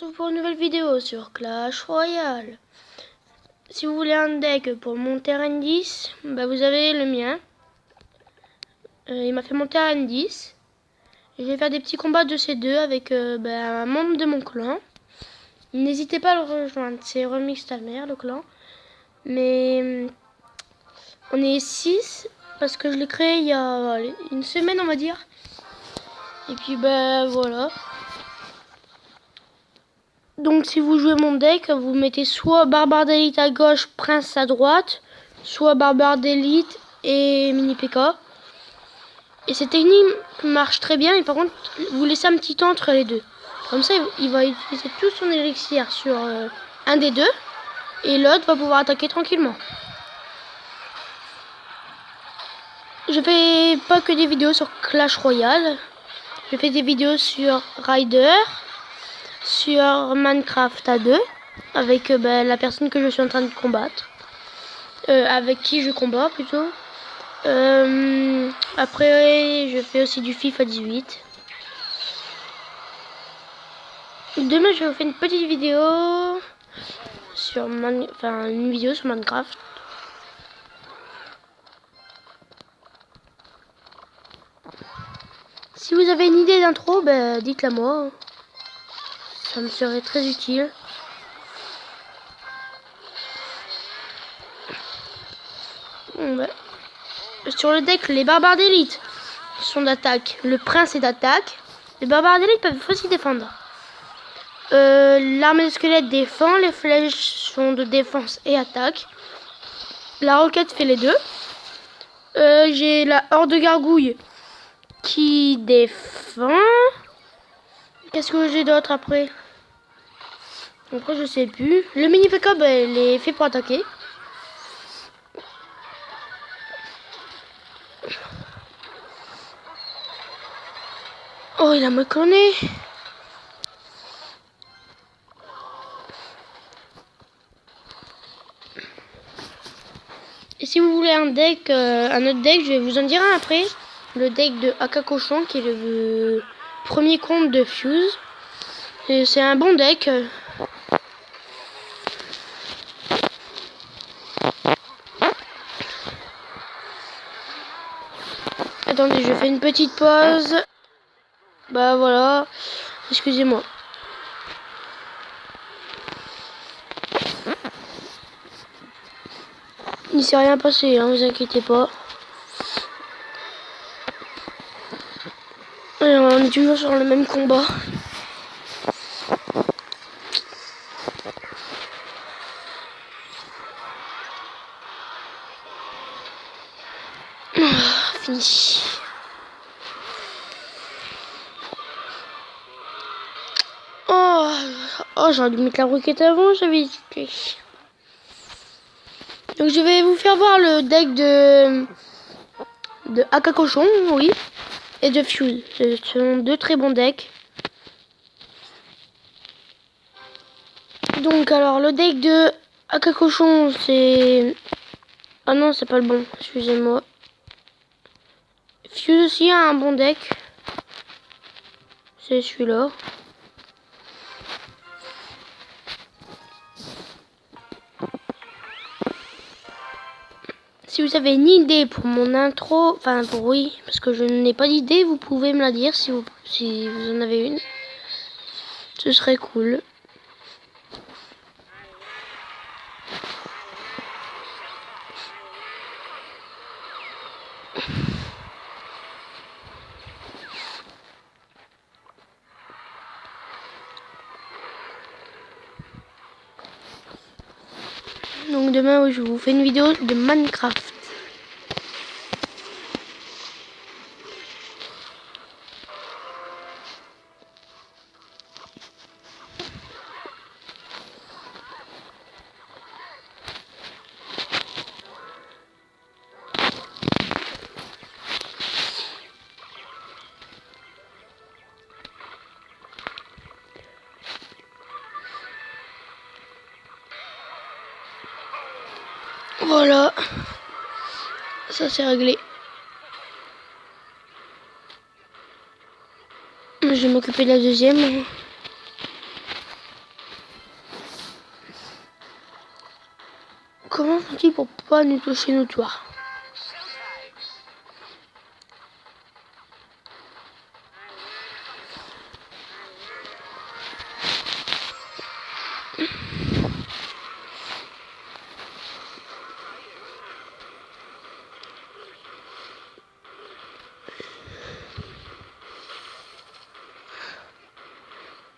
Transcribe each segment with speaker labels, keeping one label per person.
Speaker 1: retrouve pour une nouvelle vidéo sur Clash Royale. Si vous voulez un deck pour monter à N10, bah vous avez le mien. Il m'a fait monter à N10. Je vais faire des petits combats de ces deux avec un membre de mon clan. N'hésitez pas à le rejoindre, c'est Remix ta mère le clan. Mais on est 6 parce que je l'ai créé il y a une semaine on va dire. Et puis voilà. Donc si vous jouez mon deck, vous mettez soit Barbare d'élite à gauche, Prince à droite, soit Barbare d'élite et Mini PK. Et cette technique marche très bien, mais par contre, vous laissez un petit temps entre les deux. Comme ça, il va utiliser tout son élixir sur un des deux, et l'autre va pouvoir attaquer tranquillement. Je fais pas que des vidéos sur Clash Royale, je fais des vidéos sur Rider, sur Minecraft à 2 avec la personne que je suis en train de combattre, avec qui je combats plutôt. Après je fais aussi du FIFA 18. Demain je vais vous faire une petite vidéo sur une vidéo sur Minecraft. Si vous avez une idée d'intro, dites-la moi. Ça me serait très utile. Sur le deck, les barbares d'élite sont d'attaque. Le prince est d'attaque. Les barbares d'élite peuvent aussi défendre. L'armée de squelette défend. Les flèches sont de défense et attaque. La roquette fait les deux. J'ai la horde de gargouilles qui défend. Qu'est-ce que j'ai d'autre après? Après je sais plus. Le mini PK il est fait pour attaquer. Oh il a me connaît. Et si vous voulez un deck, un autre deck, je vais vous en dire un après. Le deck de Aka Cochon qui est le premier compte de Fuse. Et c'est un bon deck. Attendez, je fais une petite pause. Voilà. Excusez-moi. Il s'est rien passé, hein, vous inquiétez pas. Alors, on est toujours sur le même combat. Fini. Oh, j'aurais dû mettre la roquette avant, j'avais hésité. Donc je vais vous faire voir le deck de Aka Cochon, oui, et de Fuse. Ce sont deux très bons decks. Donc alors le deck de Aka Cochon c'est... Ah non c'est pas le bon, excusez-moi. Fuse aussi a un bon deck. C'est celui-là. Si vous avez une idée pour mon intro, parce que je n'ai pas d'idée, vous pouvez me la dire si vous en avez une. Ce serait cool. Donc demain, je vous fais une vidéo de Minecraft. Voilà. Ça c'est réglé. Je vais m'occuper de la deuxième. Comment font-ils pour pas nous toucher nos toits?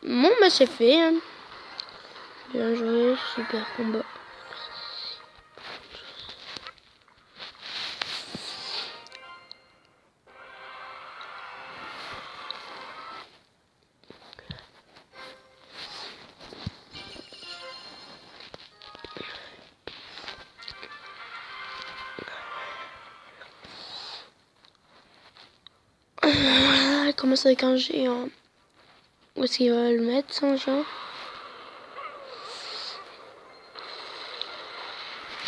Speaker 1: Bon, bah c'est fait. Hein. Bien joué, super combat. Elle commence avec un géant. Où est-ce qu'il va le mettre, son géant?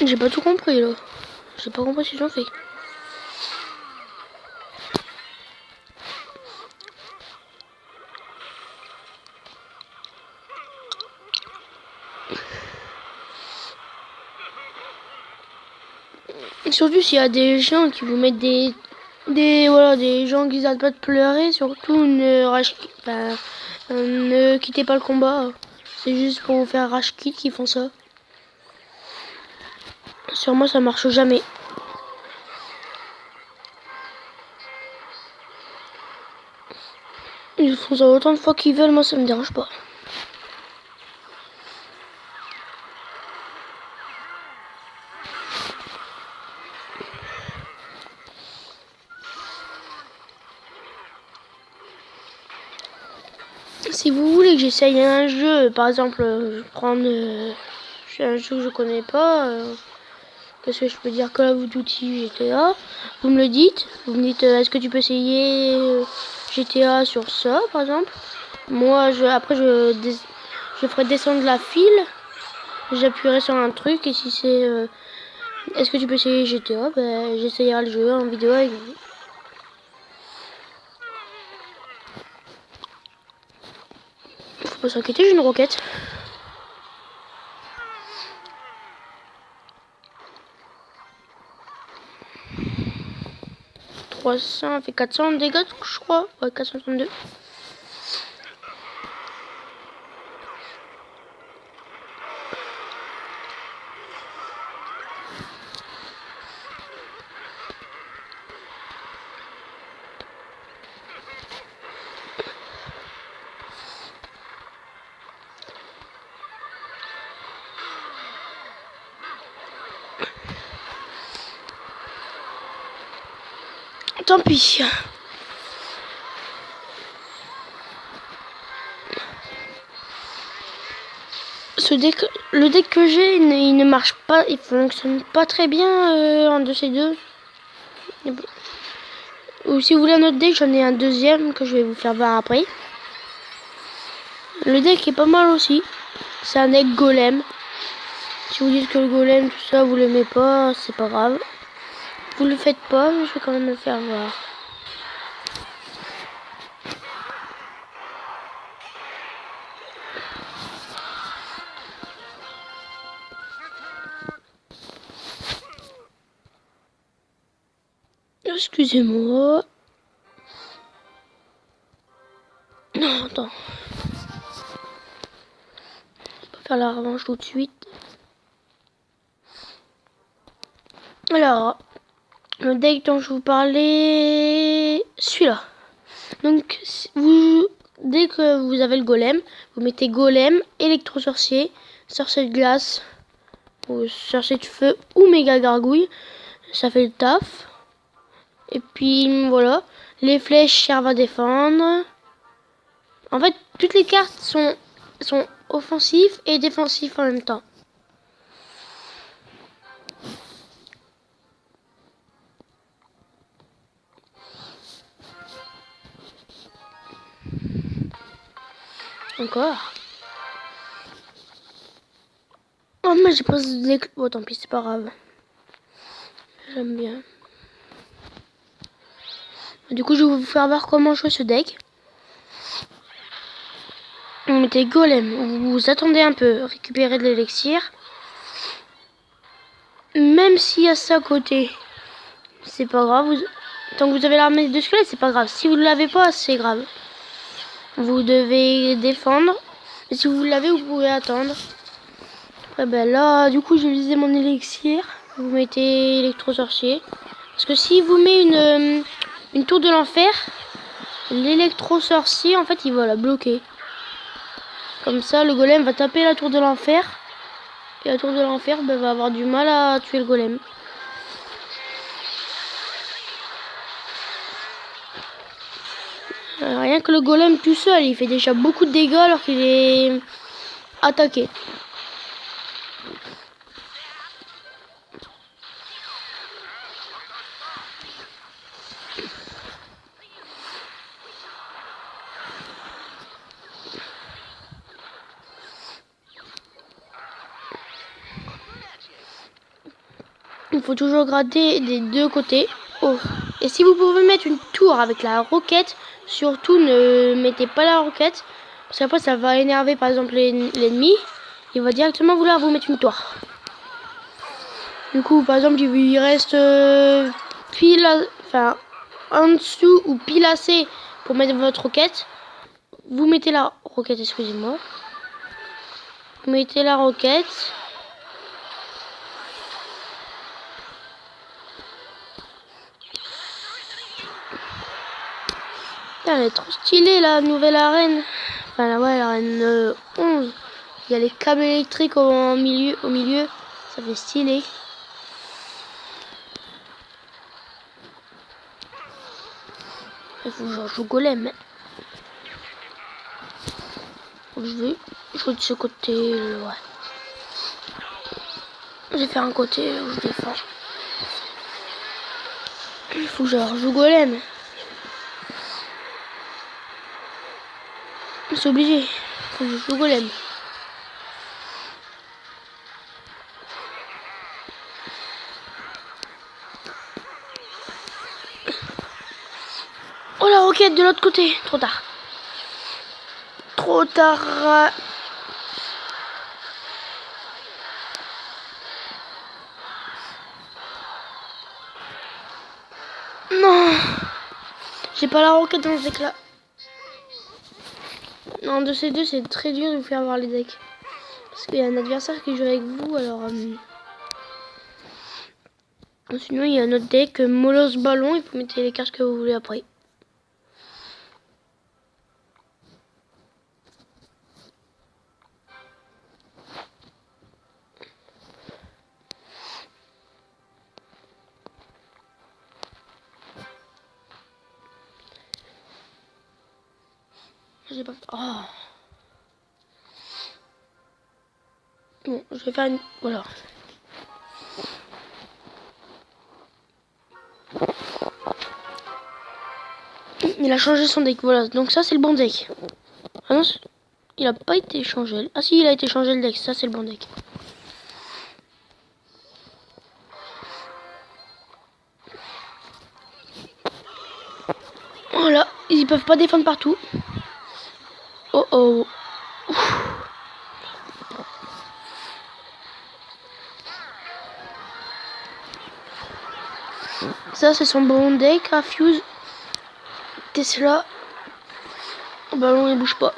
Speaker 1: J'ai pas tout compris là. J'ai pas compris ce qu'ils ont fait. Et surtout s'il y a des gens qui vous mettent des gens qui n'arrêtent pas de pleurer, surtout ne quittez pas le combat. C'est juste pour vous faire rage quit qu'ils font ça. Sur moi ça marche jamais. Ils font ça autant de fois qu'ils veulent, moi ça me dérange pas. Si vous voulez que j'essaye un jeu, par exemple, je prends un jeu que je connais pas, qu'est-ce que je peux dire, Call of Duty, GTA, vous me le dites, vous me dites est-ce que tu peux essayer GTA sur ça, par exemple. Moi, après je ferai descendre la file, j'appuierai sur un truc et si c'est est-ce que tu peux essayer GTA, ben, j'essayerai le jeu en vidéo avec vous. Faut pas s'inquiéter, j'ai une roquette. Ça fait 400 dégâts, je crois. Ouais, 432. Tant pis. Le deck que j'ai, il ne marche pas, il fonctionne pas très bien en 2C2. Ou si vous voulez un autre deck, j'en ai un deuxième que je vais vous faire voir après. Le deck est pas mal aussi. C'est un deck golem. Si vous dites que le golem, tout ça, vous l'aimez pas, c'est pas grave. Vous le faites pas, mais je vais quand même le faire voir. Excusez-moi. Non, attends. Je vais pas faire la revanche tout de suite. Alors, le deck dont je vous parlais, celui-là. Donc, dès que vous avez le golem, vous mettez golem, électro-sorcier, sorcier de glace, ou sorcier de feu, ou méga gargouille. Ça fait le taf. Et puis, voilà. Les flèches servent à défendre. En fait, toutes les cartes sont offensives et défensives en même temps. Encore. Oh mais j'ai pas de... Bon tant pis, c'est pas grave. J'aime bien. Du coup je vais vous faire voir comment jouer ce deck. Vous mettez golem, vous attendez un peu, récupérez de l'élixir. même s'il y a ça à côté, c'est pas grave. Tant que vous avez l'armée de squelettes, c'est pas grave. Si vous ne l'avez pas, c'est grave. Vous devez défendre. Mais si vous l'avez, vous pouvez attendre. Et ben là, du coup, je vais utiliser mon élixir. Vous mettez électro-sorcier. Parce que si vous mettez une tour de l'enfer, l'électro-sorcier, en fait, il va la bloquer. Comme ça, le golem va taper la tour de l'enfer. Et la tour de l'enfer va avoir du mal à tuer le golem. Rien que le golem tout seul, il fait déjà beaucoup de dégâts alors qu'il est attaqué. Il faut toujours gratter des deux côtés. Oh. Et si vous pouvez mettre une tour avec la roquette, surtout ne mettez pas la roquette. Parce qu'après ça va énerver par exemple l'ennemi. Il va directement vouloir vous mettre une tour. Du coup par exemple il reste pile, enfin en dessous ou pile assez pour mettre votre roquette. Vous mettez la roquette, excusez-moi. Vous mettez la roquette. Elle est trop stylée la nouvelle arène. Enfin ouais, l'arène 11. Il y a les câbles électriques au milieu. Ça fait stylé. Il faut que je joue golem. Je vais jouer de ce côté. Ouais. Je vais faire un côté où je défends. Il faut que je joue golem. C'est obligé. Il faut que je joue golem. Oh la roquette de l'autre côté. Trop tard. Trop tard. Non. J'ai pas la roquette dans ce deck là. Non, de ces deux, c'est très dur de vous faire avoir les decks. Parce qu'il y a un adversaire qui joue avec vous, alors... Sinon, il y a un autre deck, Molos Ballon, et vous mettez les cartes que vous voulez après. J'ai pas fait... Oh. Bon, je vais faire une... Voilà. Il a changé son deck, voilà. Donc ça, c'est le bon deck. Ah non, il a pas été changé. Ah si, il a été changé le deck. Ça, c'est le bon deck. Voilà, ils peuvent pas défendre partout. Oh oh. Ouf. Ça, c'est son bon deck à Fuse. Tesla. Le ballon, il bouge pas.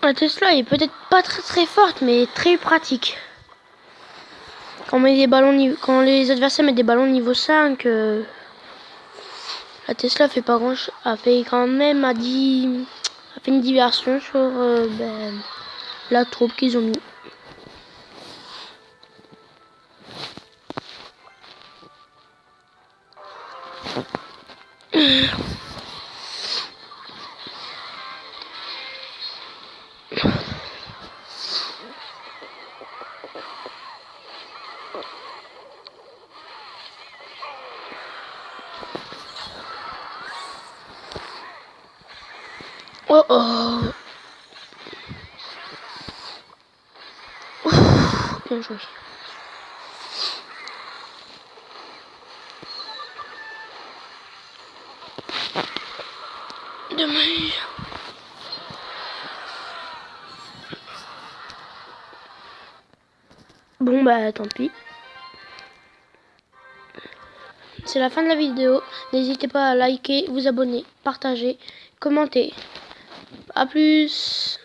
Speaker 1: La Tesla est peut-être pas très forte, mais très pratique. Quand les adversaires mettent des ballons niveau 5, la Tesla fait pas grand chose. A fait quand même a fait une diversion sur la troupe qu'ils ont mis. Oh oh. Ouf, bien joué. Dommage. Bon bah tant pis. C'est la fin de la vidéo. N'hésitez pas à liker, vous abonner, partager, commenter. A plus.